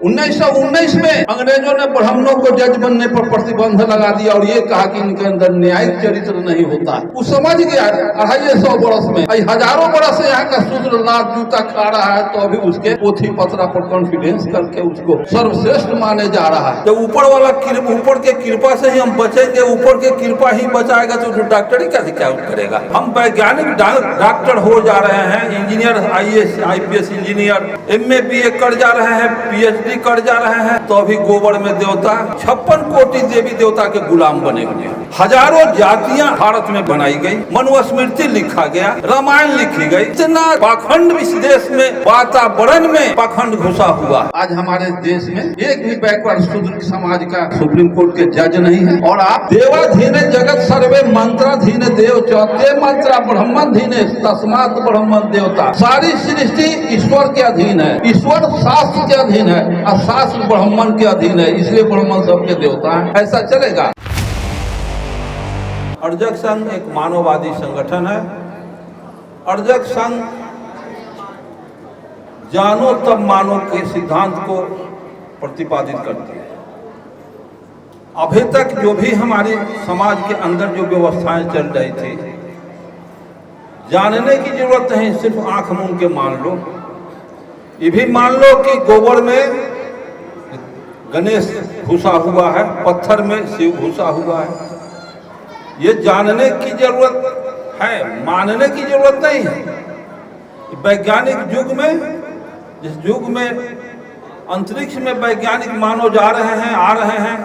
1919 में अंग्रेजों ने ब्राह्मणों को जज बनने पर प्रतिबंध लगा दिया और ये कहा कि इनके अंदर न्यायिक चरित्र नहीं होता। वो समझ गया 250 वर्ष में, हजारों बरस यहाँ का शूद्र लात जूता खा रहा है, तो अभी उसके पोथी पत्रा पर कॉन्फिडेंस करके उसको सर्वश्रेष्ठ माने जा रहा है। जब ऊपर वाला ऊपर के कृपा से ही हम बचेंगे, ऊपर के कृपा ही बचाएगा, तो जो डॉक्टरी कैसे क्या करेगा। हम वैज्ञानिक डॉक्टर हो जा रहे हैं, engineer, IAS IPS engineer, MA BA कर जा रहे हैं, PhD कर जा रहे हैं, तो अभी गोबर में देवता 56 कोटि देवी देवता के गुलाम बने हुए हैं। हजारों जातियां भारत में बनाई गई, मनुस्मृति लिखा गया, रामायण लिखी गई। इतना पाखंड इस देश में, वातावरण में पाखंड घुसा हुआ। आज हमारे देश में एक भी बैकवर्ड शूद्र समाज का सुप्रीम कोर्ट के जज नहीं है। और आप देवाधीन जगत सर्वे मंत्राधीन देव चौथे मंत्रा ब्रह्मधीन तस्मात् ब्रह्मण देवता। सारी सृष्टि ईश्वर के अधीन है, ईश्वर शास्त्र के अधीन है और शास्त्र ब्राह्मण के अधीन है, इसलिए ब्राह्मण सबके देवता है। ऐसा चलेगा। अर्जक संघ एक मानववादी संगठन है। अर्जक संघ जानो तब मानो के सिद्धांत को प्रतिपादित करती है। अभी तक जो भी हमारे समाज के अंदर जो व्यवस्थाएं चल रही थी, जानने की जरूरत नहीं, सिर्फ आंख मूंद के मान लो। ये भी मान लो कि गोबर में गणेश घुसा हुआ है, पत्थर में शिव घुसा हुआ है। ये जानने की जरूरत है, मानने की जरूरत नहीं है। वैज्ञानिक युग में, जिस युग में अंतरिक्ष में वैज्ञानिक मानव जा रहे हैं, आ रहे हैं,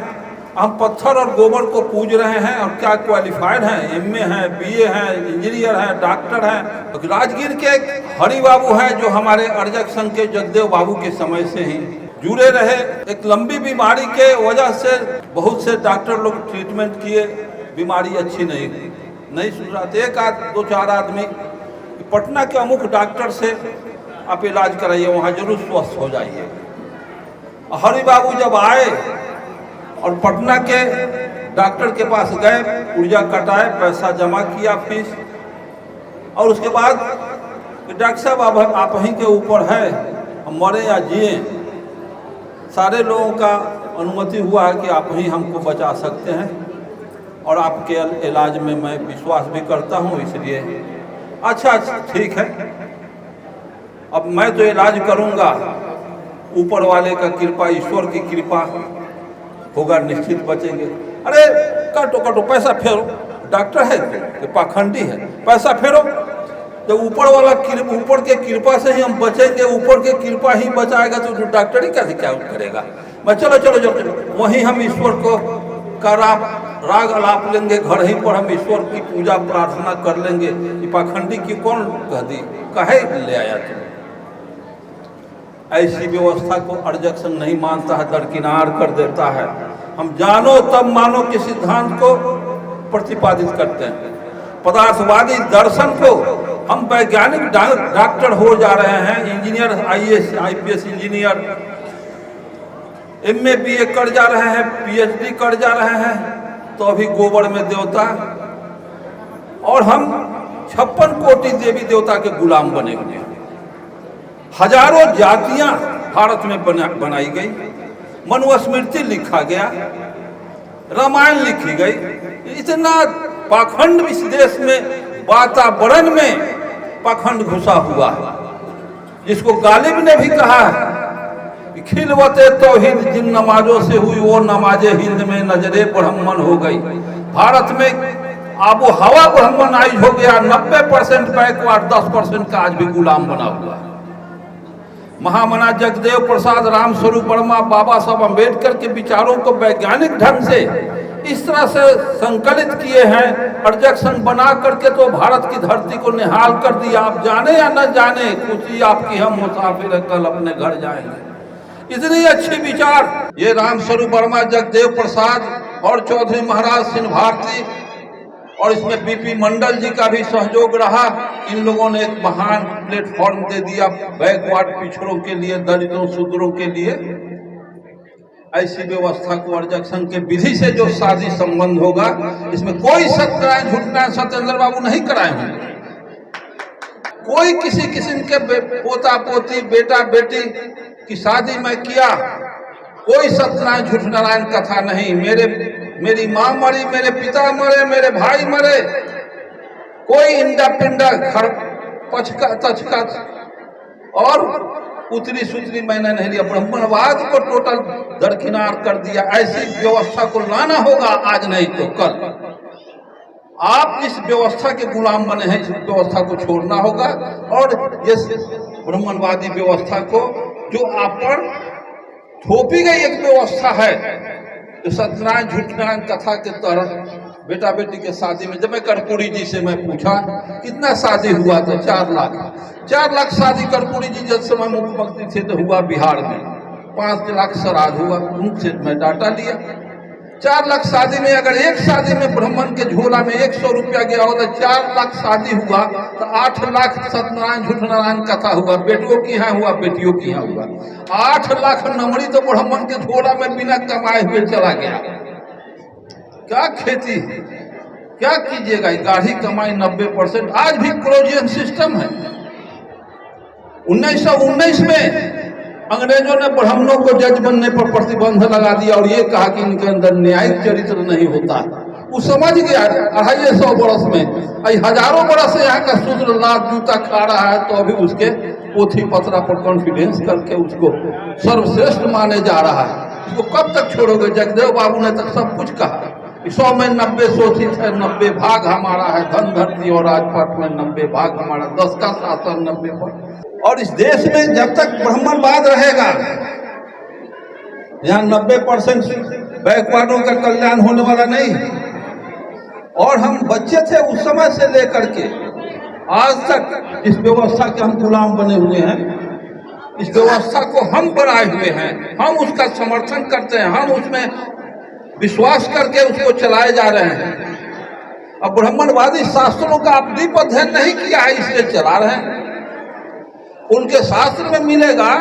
हम पत्थर और गोबर को पूज रहे हैं। और क्या क्वालिफाइड हैं, MA हैं, BA हैं, इंजीनियर हैं, डॉक्टर हैं। तो राजगीर के हरि बाबू हैं, जो हमारे अर्जक संघ के जगदेव बाबू के समय से ही जुड़े रहे। एक लंबी बीमारी के वजह से बहुत से डॉक्टर लोग ट्रीटमेंट किए, बीमारी अच्छी नहीं सुधराते। एक दो चार आदमी पटना के अमुक डॉक्टर से आप इलाज कराइए, वहाँ जरूर स्वस्थ हो जाइए। हरि बाबू जब आए और पटना के डॉक्टर के पास गए, पुर्जा कटाए, पैसा जमा किया, फीस, और उसके बाद डॉक्टर साहब अब आप ही के ऊपर है, हम मरे या जिए। सारे लोगों का अनुमति हुआ है कि आप ही हमको बचा सकते हैं और आपके इलाज में मैं विश्वास भी करता हूँ, इसलिए अच्छा ठीक है, अब मैं तो इलाज करूँगा, ऊपर वाले का कृपा, ईश्वर की कृपा होगा, निश्चित बचेंगे। अरे काटो पैसा फेरो, डॉक्टर है कि पाखंडी है, पैसा फेरो। जब ऊपर वाला ऊपर के कृपा से ही हम बचेंगे, ऊपर के कृपा ही बचाएगा, तो जो डॉक्टरी कैसे क्या करेगा। मैं चलो वहीं हम ईश्वर को का राग अलाप लेंगे, घर ही पर हम ईश्वर की पूजा प्रार्थना कर लेंगे। ये पाखंडी की कौन कह दी, कहे ले आया तुम। ऐसी व्यवस्था को अर्जक संघ नहीं मानता है, दरकिनार कर देता है। हम जानो तब मानो के सिद्धांत को प्रतिपादित करते हैं। पदार्थवादी दर्शन को हम वैज्ञानिक डॉक्टर हो जा रहे हैं, engineer, IAS IPS engineer, MA BA कर जा रहे हैं, PhD कर जा रहे हैं, तो अभी गोबर में देवता। और हम 56 कोटि देवी देवता के गुलाम बने हुए हैं। हजारों जातियां भारत में बनाई गई, मनुस्मृति लिखा गया, रामायण लिखी गई। इतना पाखंड इस देश में, वातावरण में पाखंड घुसा हुआ है, जिसको गालिब ने भी कहा है, खिलवते तौहीद जिन नमाजों से हुई, वो नमाजे हिंद में नजरे ब्राह्मण हो गई। भारत में आबो हवा ब्राह्मणाइज हो गया, 90% बैकवर्ड, 10% का आज भी गुलाम बना हुआ है। महामना जगदेव प्रसाद, राम स्वरूप वर्मा, बाबा साहब अम्बेडकर के विचारों को वैज्ञानिक ढंग से इस तरह से संकलित किए हैं, अर्जक संघ बना करके तो भारत की धरती को निहाल कर दिया। आप जाने या न जाने, कुछ ही आपकी हम मुसाफिर कल अपने घर जाएंगे। इतनी अच्छी विचार ये राम स्वरूप वर्मा, जगदेव प्रसाद और चौधरी महाराज सिंह भारती, और इसमें BP मंडल जी का भी सहयोग रहा। इन लोगों ने एक महान प्लेटफॉर्म दे दिया बैकवर्ड पिछड़ों के लिए, दलितों शूद्रों के लिए। ऐसी व्यवस्था को अर्जक संघ के विधि से जो शादी संबंध होगा, इसमें कोई सत्य झूठना सत्येंद्र बाबू नहीं कराए होंगे। कोई किसी किस्म के पोता पोती, बेटा बेटी की शादी में किया कोई सत्यनारायण झूठ नारायण कथा नहीं। मेरी माँ मरी, मेरे पिता मरे, मेरे भाई मरे, कोई इंडा पिंडा घर पचका तचका और उतरी सुतरी मैंने नहीं लिया। ब्राह्मणवाद को टोटल दरकिनार कर दिया। ऐसी व्यवस्था को लाना होगा, आज नहीं तो कल। आप इस व्यवस्था के गुलाम बने हैं, इस व्यवस्था को छोड़ना होगा। और ये ब्राह्मणवादी व्यवस्था को जो आप पर थोपी गई एक व्यवस्था है, जो सत्यनारायण झूठ नारायण कथा के तहत बेटा बेटी के शादी में, जब मैं कर्पूरी जी से मैं पूछा कितना शादी हुआ, तो 4 लाख। 4 लाख शादी कर्पूरी जी जब समय मुख्यमंत्री थे तो हुआ बिहार में। 5 लाख श्राद्ध हुआ, उनसे मैं डाटा लिया। 4 लाख शादी में, अगर एक शादी में ब्राह्मण के झोला में 100 रुपया गया हो तो 4 लाख शादी हुआ, तो 8 लाख सत्यनारायण झूठ नारायण कथा हुआ। बेटियों की यहाँ हुआ, बेटियों की यहाँ हुआ। 8 लाख नमरी तो ब्राह्मण के झोला में बिना कमाए हुए चला गया। क्या खेती, क्या कीजिएगा? गाढ़ी कमाई 90%। आज भी क्रोजियन सिस्टम है। 1919 में अंग्रेजों ने ब्राह्मणों को जज बनने पर प्रतिबंध लगा दिया और ये कहा कि इनके अंदर न्यायिक चरित्र नहीं होता। वो समझ गया 250 बरस में, हजारों बरस से यहाँ का शूद्र लात जूता खा रहा है, तो अभी उसके पोथी पत्रा पर कॉन्फिडेंस करके उसको सर्वश्रेष्ठ माने जा रहा है। उसको कब तक छोड़ोगे? जगदेव बाबू ने तक सब कुछ कहा। 100 में 90 शोषित है, 90 भाग हमारा है। धन धरती और राजपाट में 90 भाग हमारा, 10 का शासन 90 पर। और इस देश में जब तक ब्राह्मणवाद रहेगा, यहाँ 90% बैकवर्डों का कल्याण होने वाला नहीं। और हम बच्चे थे उस समय से लेकर के आज तक इस व्यवस्था के हम गुलाम बने हुए हैं। इस व्यवस्था को हम बनाए हुए हैं, हम उसका समर्थन करते हैं, हम उसमें विश्वास करके उसको चलाए जा रहे हैं। अब ब्राह्मणवादी शास्त्रों का आप दीप अध्ययन नहीं किया है, इसलिए चला रहे हैं। उनके शास्त्र में मिलेगा,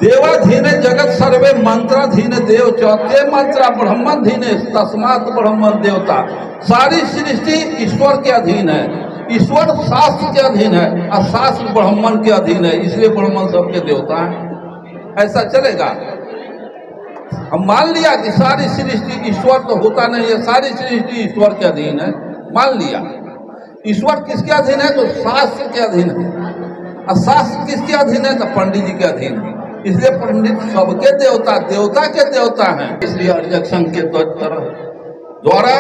देवाधीन जगत सर्वे मंत्राधीन देव चौथे मंत्रा ब्रह्मण धीने तस्मात् ब्रह्मण देवता। सारी सृष्टि ईश्वर के अधीन है, ईश्वर शास्त्र के अधीन है और शास्त्र ब्रह्मण के अधीन है, इसलिए ब्रह्मण सबके देवता हैं। ऐसा चलेगा? हम मान लिया कि सारी सृष्टि ईश्वर तो होता नहीं है, सारी सृष्टि ईश्वर के अधीन है, मान लिया। ईश्वर किसके अधीन है? तो शास्त्र के अधीन है। और शास्त्र किसके अधीन है? तो पंडित जी के अधीन है। इसलिए पंडित सबके देवता, देवता के देवता हैं। इसलिए अर्जक संघ के द्वारा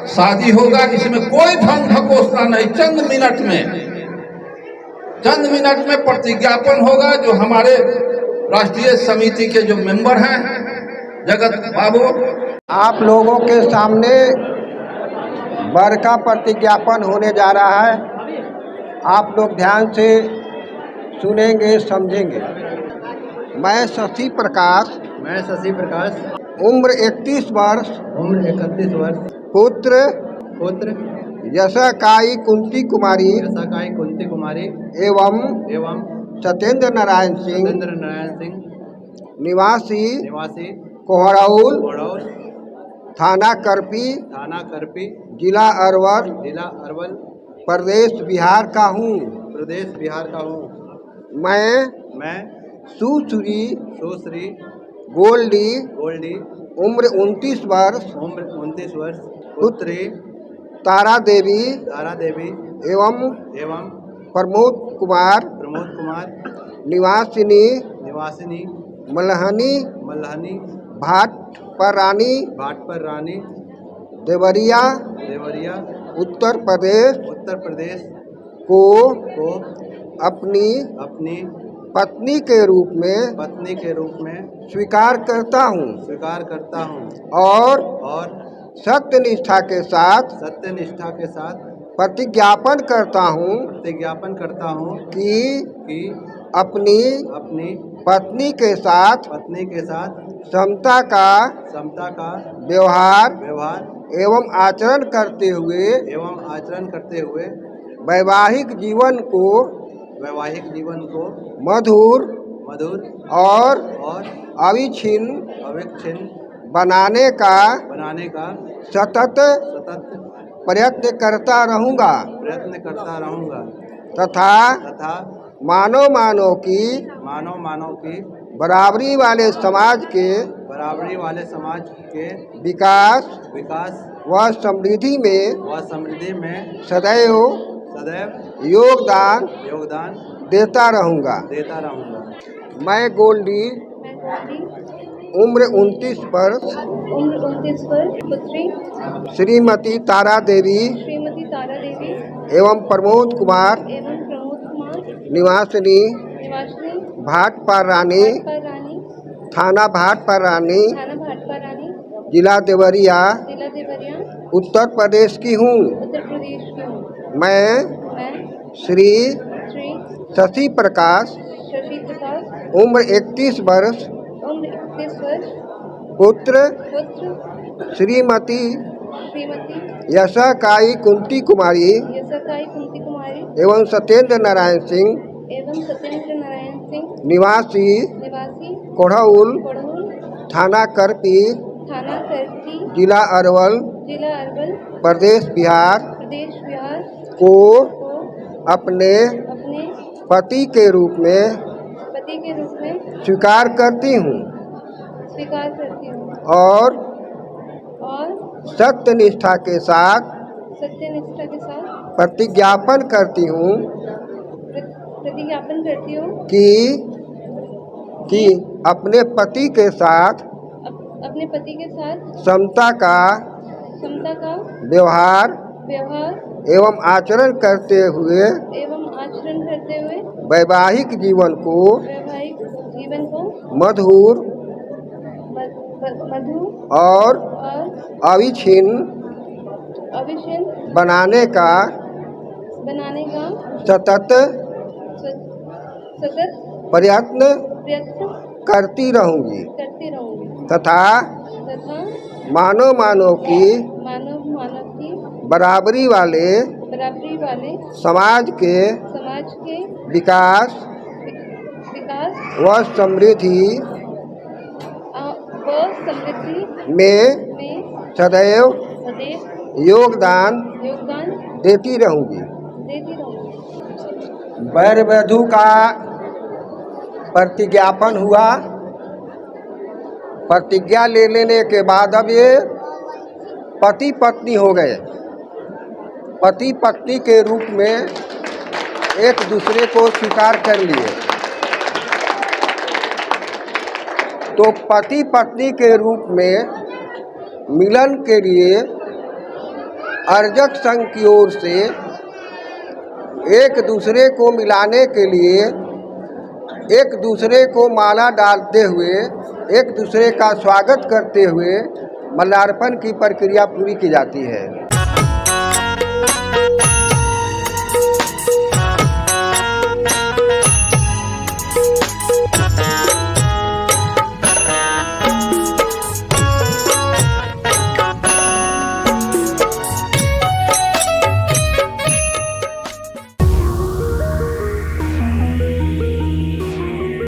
शादी होगा, इसमें कोई ढंग ढकोसला नहीं। चंद मिनट में प्रतिज्ञापन होगा। जो हमारे राष्ट्रीय समिति के जो मेंबर हैं, जगत बाबू, आप लोगों के सामने बड़का प्रतिज्ञापन होने जा रहा है। आप लोग ध्यान से सुनेंगे, समझेंगे। मैं शशि प्रकाश, उम्र 31 वर्ष, पुत्र यशकाई कुंती कुमारी एवं सत्येंद्र नारायण सिंह निवासी कोहराउल थाना करपी जिला अरवल प्रदेश बिहार का हूँ। मैं सुश्री गोल्डी उम्र 29 वर्ष पुत्री तारा देवी एवं प्रमोद कुमार निवासिनी मल्हनी भाट पर रानी देवरिया उत्तर प्रदेश को अपनी पत्नी के रूप में स्वीकार करता हूँ और सत्यनिष्ठा के साथ प्रतिज्ञापन करता हूँ कि अपनी पत्नी के साथ समता का व्यवहार एवं आचरण करते हुए वैवाहिक जीवन को मधुर और अविच्छिन्न बनाने का सतत प्रयत्न करता रहूँगा तथा मानव की बराबरी वाले समाज के विकास व समृद्धि में सदैव योगदान देता रहूँगा। मैं गोल्डी उम्र 29 वर्ष पुत्री श्रीमती तारा देवी एवं प्रमोद कुमार निवासिनी भाटपार रानी थाना भाटपार रानी जिला देवरिया उत्तर प्रदेश की हूँ। मैं श्री शशि प्रकाश उम्र 31 वर्ष पुत्र श्रीमती यशकाई कुंती कुमारी एवं सत्येंद्र नारायण सिंह निवासी कोढ़ौल थाना करपी जिला अरवल प्रदेश बिहार को अपने पति के रूप में स्वीकार करती हूँ और सत्यनिष्ठा के साथ प्रतिज्ञापन करती हूँ कि अपने पति के साथ समता का व्यवहार एवं आचरण करते हुए वैवाहिक जीवन को मधुर और अविच्छिन्न बनाने का सतत प्रयत्न करती रहूंगी तथा मानव की बराबरी वाले समाज के विकास व समृद्धि में सदैव योगदान देती रहूंगी। वर वधू का प्रतिज्ञापन हुआ। प्रतिज्ञा ले लेने के बाद अब ये पति पत्नी हो गए। पति पत्नी के रूप में एक दूसरे को स्वीकार कर लिए। तो पति पत्नी के रूप में मिलन के लिए अर्जक संघ की ओर से एक दूसरे को मिलाने के लिए एक दूसरे को माला डालते हुए एक दूसरे का स्वागत करते हुए मल्यार्पण की प्रक्रिया पूरी की जाती है।